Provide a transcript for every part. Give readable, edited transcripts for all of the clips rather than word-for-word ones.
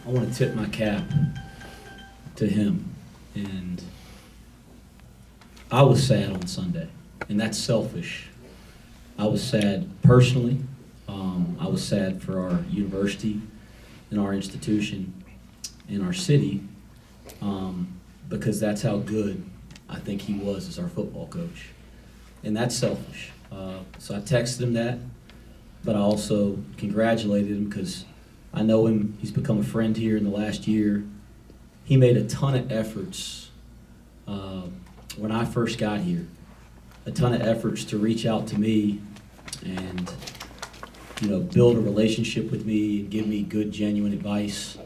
I want to tip my cap to him. And I was sad on Sunday, and that's selfish. I was sad personally. I was sad for our university and our institution and our city because that's how good I think he was as our football coach. And that's selfish. So I texted him that, but I also congratulated him because I know him. He's become a friend here in the last year. He made a ton of efforts when I first got here, a ton of efforts to reach out to me and build a relationship with me and give me good, genuine advice.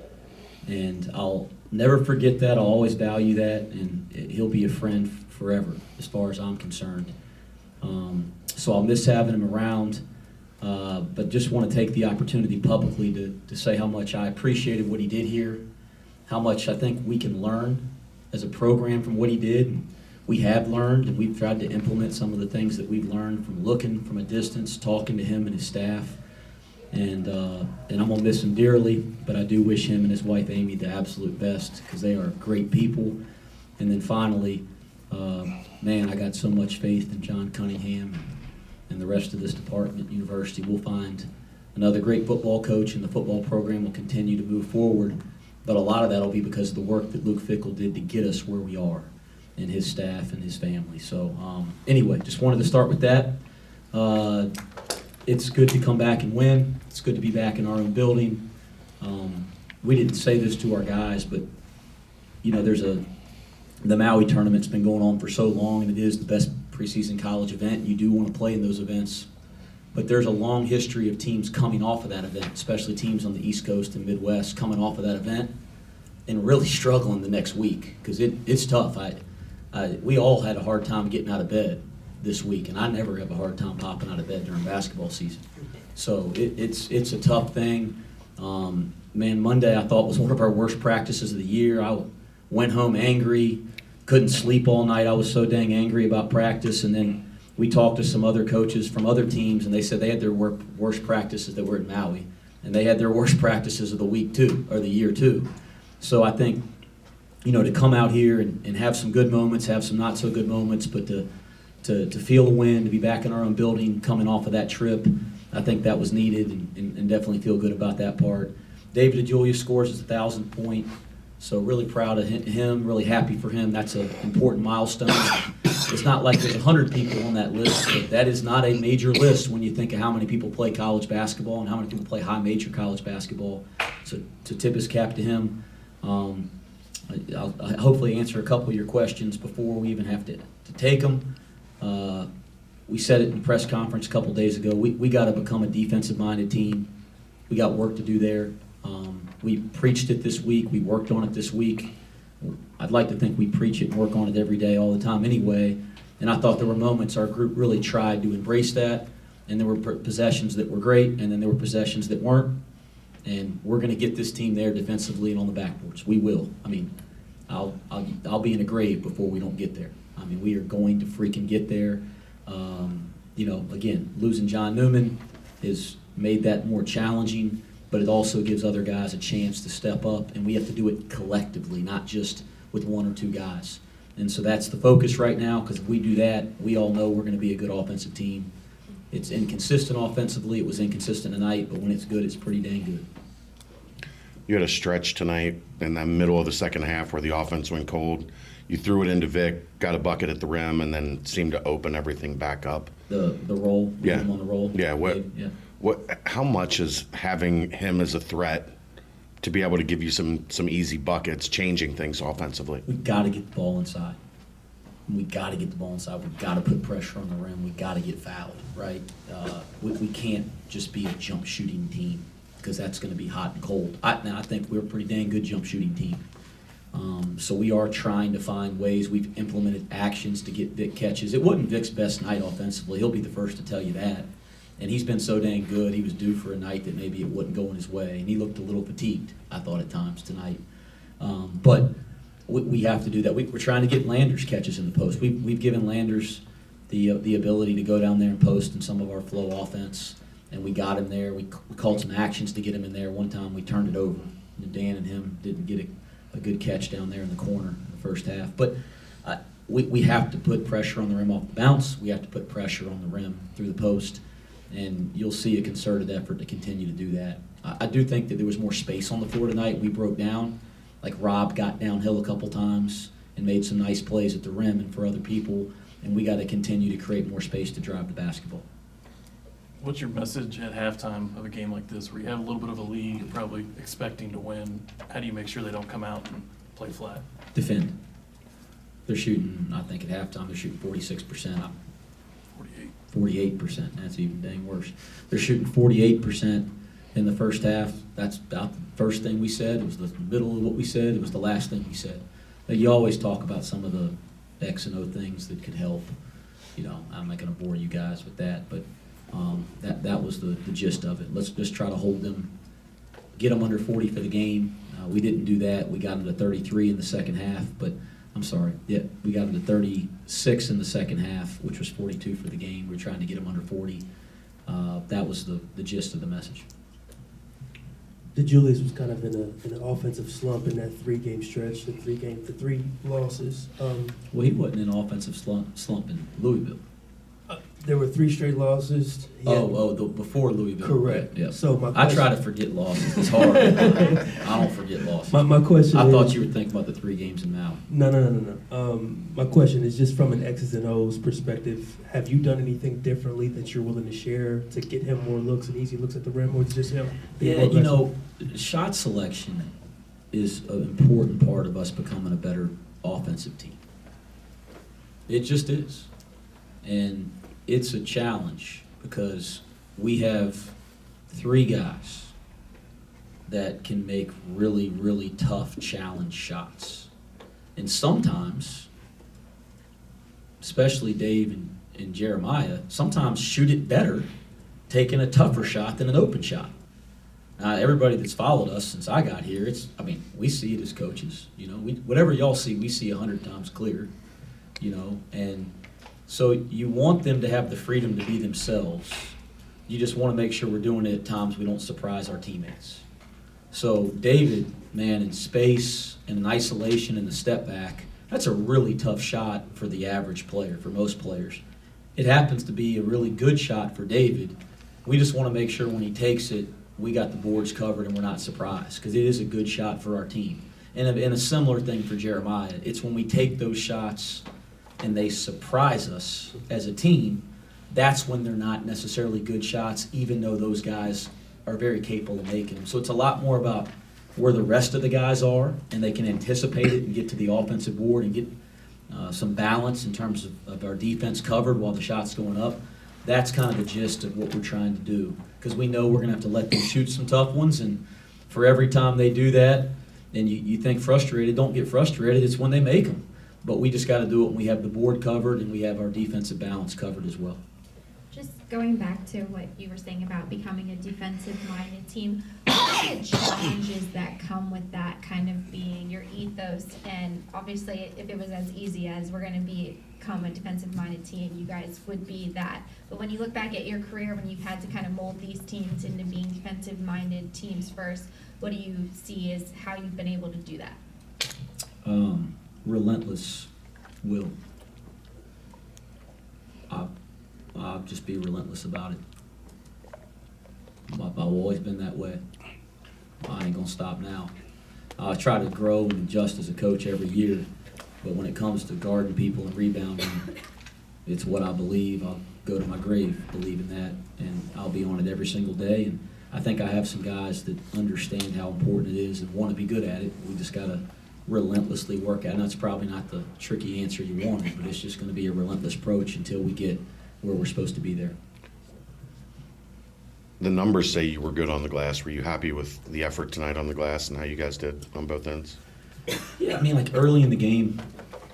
And I'll never forget that. I'll always value that, and he'll be a friend forever as far as I'm concerned. So I'll miss having him around, but just want to take the opportunity publicly to say how much I appreciated what he did here, how much I think we can learn as a program from what he did. And we have learned, and we've tried to implement some of the things that we've learned from looking from a distance, talking to him and his staff. And I'm going to miss him dearly, but I do wish him and his wife Amy the absolute best because they are great people. And then finally, man, I got so much faith in John Cunningham and the rest of this department, university. We'll find another great football coach, and the football program will continue to move forward. But a lot of that will be because of the work that Luke Fickle did to get us where we are, and his staff and his family. So anyway, just wanted to start with that. It's good to come back and win. It's good to be back in our own building. We didn't say this to our guys, but the Maui tournament's been going on for so long, and it is the best preseason college event. You do want to play in those events, but there's a long history of teams coming off of that event, especially teams on the East Coast and Midwest coming off of that event and really struggling the next week because it's tough. We all had a hard time getting out of bed this week, and I never have a hard time popping out of bed during basketball season. So it's a tough thing. Man, Monday I thought was one of our worst practices of the year. I went home angry, couldn't sleep all night. I was so dang angry about practice, and then we talked to some other coaches from other teams, and they said they had their worst practices that were at Maui, and they had their worst practices of the week too, or the year too. So I think, to come out here and have some good moments, have some not so good moments, but to feel a win, to be back in our own building coming off of that trip, I think that was needed and definitely feel good about that part. David DeJulia scores his 1,000th point, so really proud of him, really happy for him. That's an important milestone. It's not like there's 100 people on that list, but that is not a major list when you think of how many people play college basketball and how many people play high major college basketball. So to tip his cap to him, I'll hopefully answer a couple of your questions before we even have to take them. We said it in the press conference a couple days ago. We got to become a defensive-minded team. We got work to do there. We preached it this week. We worked on it this week. I'd like to think we preach it and work on it every day, all the time anyway. And I thought there were moments our group really tried to embrace that, and there were possessions that were great, and then there were possessions that weren't. And we're going to get this team there defensively and on the backboards. We will. I mean, I'll be in a grave before we don't get there. I mean, we are going to freaking get there. Again, losing John Newman has made that more challenging, but it also gives other guys a chance to step up, and we have to do it collectively, not just with one or two guys. And so that's the focus right now, because if we do that, we all know we're going to be a good offensive team. It's inconsistent offensively. It was inconsistent tonight, but when it's good, it's pretty dang good. You had a stretch tonight in the middle of the second half where the offense went cold. You threw it into Vic, got a bucket at the rim, and then seemed to open everything back up. The roll? Yeah. Him on the roll? Yeah. How much is having him as a threat to be able to give you some easy buckets, changing things offensively? We got to get the ball inside. We got to get the ball inside. We got to put pressure on the rim. We got to get fouled, right? We can't just be a jump shooting team because that's going to be hot and cold. I think we're a pretty dang good jump shooting team. So we are trying to find ways. We've implemented actions to get Vic catches. It wasn't Vic's best night offensively. He'll be the first to tell you that. And he's been so dang good. He was due for a night that maybe it wasn't going his way. And he looked a little fatigued, I thought, at times tonight. But we have to do that. We're trying to get Landers catches in the post. We've given Landers the ability to go down there and post in some of our flow offense. And we got him there. We called some actions to get him in there. One time we turned it over. Dan and him didn't get a good catch down there in the corner in the first half. But we have to put pressure on the rim off the bounce. We have to put pressure on the rim through the post. And you'll see a concerted effort to continue to do that. I do think that there was more space on the floor tonight. We broke down. Like Rob got downhill a couple times and made some nice plays at the rim and for other people. And we got to continue to create more space to drive the basketball. What's your message at halftime of a game like this where you have a little bit of a lead, you're probably expecting to win? How do you make sure they don't come out and play flat? Defend. They're shooting, I think at halftime, they're shooting 46%. 48. 48%. That's even dang worse. They're shooting 48% in the first half. That's about the first thing we said. It was the middle of what we said. It was the last thing we said. Now, you always talk about some of the X and O things that could help. You know, I'm not going to bore you guys with that, but that was the gist of it. Let's just try to hold them, get them under 40 for the game. We didn't do that. We got them to 33 in the second half, but I'm sorry. Yeah, we got them to 36 in the second half, which was 42 for the game. We're trying to get them under 40. That was the gist of the message. DeJulius was kind of in an offensive slump in that 3-game stretch, the 3 losses. Well, he wasn't in an offensive slump in Louisville. There were 3 straight losses. Before Louisville. Correct. Yeah. So I try to forget losses. It's hard. I don't forget losses. My question I is, thought you were thinking about the 3 games in Maui. No. My question is just from an X's and O's perspective, have you done anything differently that you're willing to share to get him more looks and easy looks at the rim, or is it just him being more aggressive? You know, shot selection is an important part of us becoming a better offensive team. It just is. And it's a challenge because we have 3 guys that can make really, really tough challenge shots. And sometimes, especially Dave and Jeremiah, sometimes shoot it better taking a tougher shot than an open shot. Everybody that's followed us since I got here, we see it as coaches. You know, whatever y'all see, we see 100 times clearer. You know, and so you want them to have the freedom to be themselves. You just want to make sure we're doing it at times we don't surprise our teammates. So David, man, in space and in isolation and the step back, that's a really tough shot for the average player, for most players. It happens to be a really good shot for David. We just want to make sure when he takes it, we got the boards covered and we're not surprised because it is a good shot for our team. And a similar thing for Jeremiah. It's when we take those shots and they surprise us as a team, that's when they're not necessarily good shots, even though those guys are very capable of making them. So it's a lot more about where the rest of the guys are, and they can anticipate it and get to the offensive board and get some balance in terms of our defense covered while the shot's going up. That's kind of the gist of what we're trying to do, because we know we're going to have to let them shoot some tough ones, and for every time they do that, and you think frustrated, don't get frustrated. It's when they make them. But we just got to do it when we have the board covered and we have our defensive balance covered as well. Just going back to what you were saying about becoming a defensive-minded team, what are the challenges that come with that kind of being your ethos? And obviously, if it was as easy as we're going to become a defensive-minded team, you guys would be that. But when you look back at your career, when you've had to kind of mold these teams into being defensive-minded teams first, what do you see as how you've been able to do that? Relentless will. I'll just be relentless about it. I've always been that way. I ain't gonna stop now. I try to grow and adjust as a coach every year, but when it comes to guarding people and rebounding, it's what I believe. I'll go to my grave believing that, and I'll be on it every single day. And I think I have some guys that understand how important it is and want to be good at it. We just gotta relentlessly work at it. And that's probably not the tricky answer you wanted, but it's just going to be a relentless approach until we get where we're supposed to be there. The numbers say you were good on the glass. Were you happy with the effort tonight on the glass and how you guys did on both ends? Yeah, like early in the game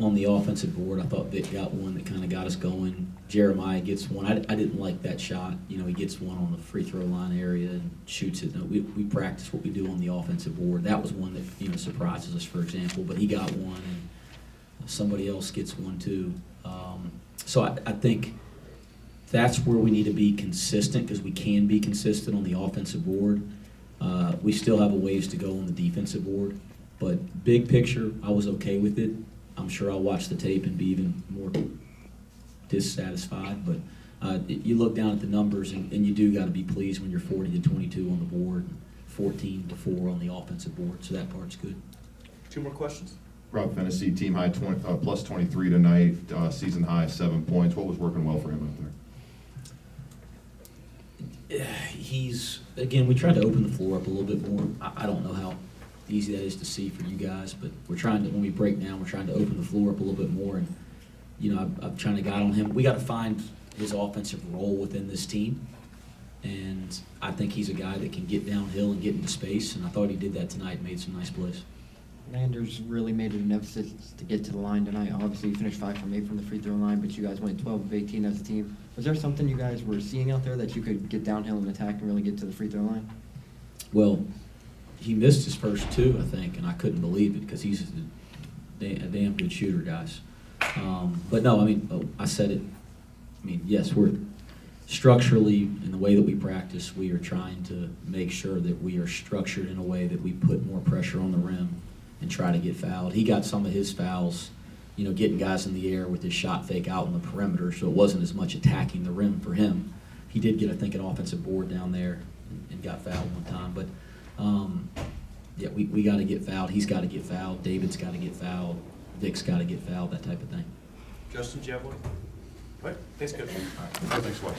on the offensive board, I thought Vic got one that kind of got us going. Jeremiah gets one. I didn't like that shot. You know, he gets one on the free throw line area and shoots it. No, we practice what we do on the offensive board. That was one that, you know, surprises us, for example. But he got one, and somebody else gets one too. So I think that's where we need to be consistent, because we can be consistent on the offensive board. We still have a ways to go on the defensive board, but big picture, I was okay with it. I'm sure I'll watch the tape and be even more dissatisfied, but you look down at the numbers, and you do got to be pleased when you're 40-22 on the board, 14-4 on the offensive board, so that part's good. 2 more questions? Rob Fennessy, team high plus 23 tonight, season high 7 points. What was working well for him out there? Again, we tried to open the floor up a little bit more. I don't know how easy that is to see for you guys, but we're trying to, when we break down, we're trying to open the floor up a little bit more, and, you know, I'm trying to guide on him. We got to find his offensive role within this team, and I think he's a guy that can get downhill and get into space, and I thought he did that tonight and made some nice plays. Landers really made it an emphasis to get to the line tonight. Obviously, you finished 5 from 8 from the free throw line, but you guys went 12 of 18 as a team. Was there something you guys were seeing out there that you could get downhill and attack and really get to the free throw line? Well, he missed his first 2, I think, and I couldn't believe it because he's a damn good shooter, guys. But no, I mean, I said it. I mean, yes, we're structurally, in the way that we practice, we are trying to make sure that we are structured in a way that we put more pressure on the rim and try to get fouled. He got some of his fouls, you know, getting guys in the air with his shot fake out on the perimeter, so it wasn't as much attacking the rim for him. He did get, I think, an offensive board down there and got fouled one time. But, yeah, we got to get fouled. He's got to get fouled. David's got to get fouled. Vic's got to get fouled, that type of thing. Justin, do you have one? All right, thanks, Coach. Thanks, Wes.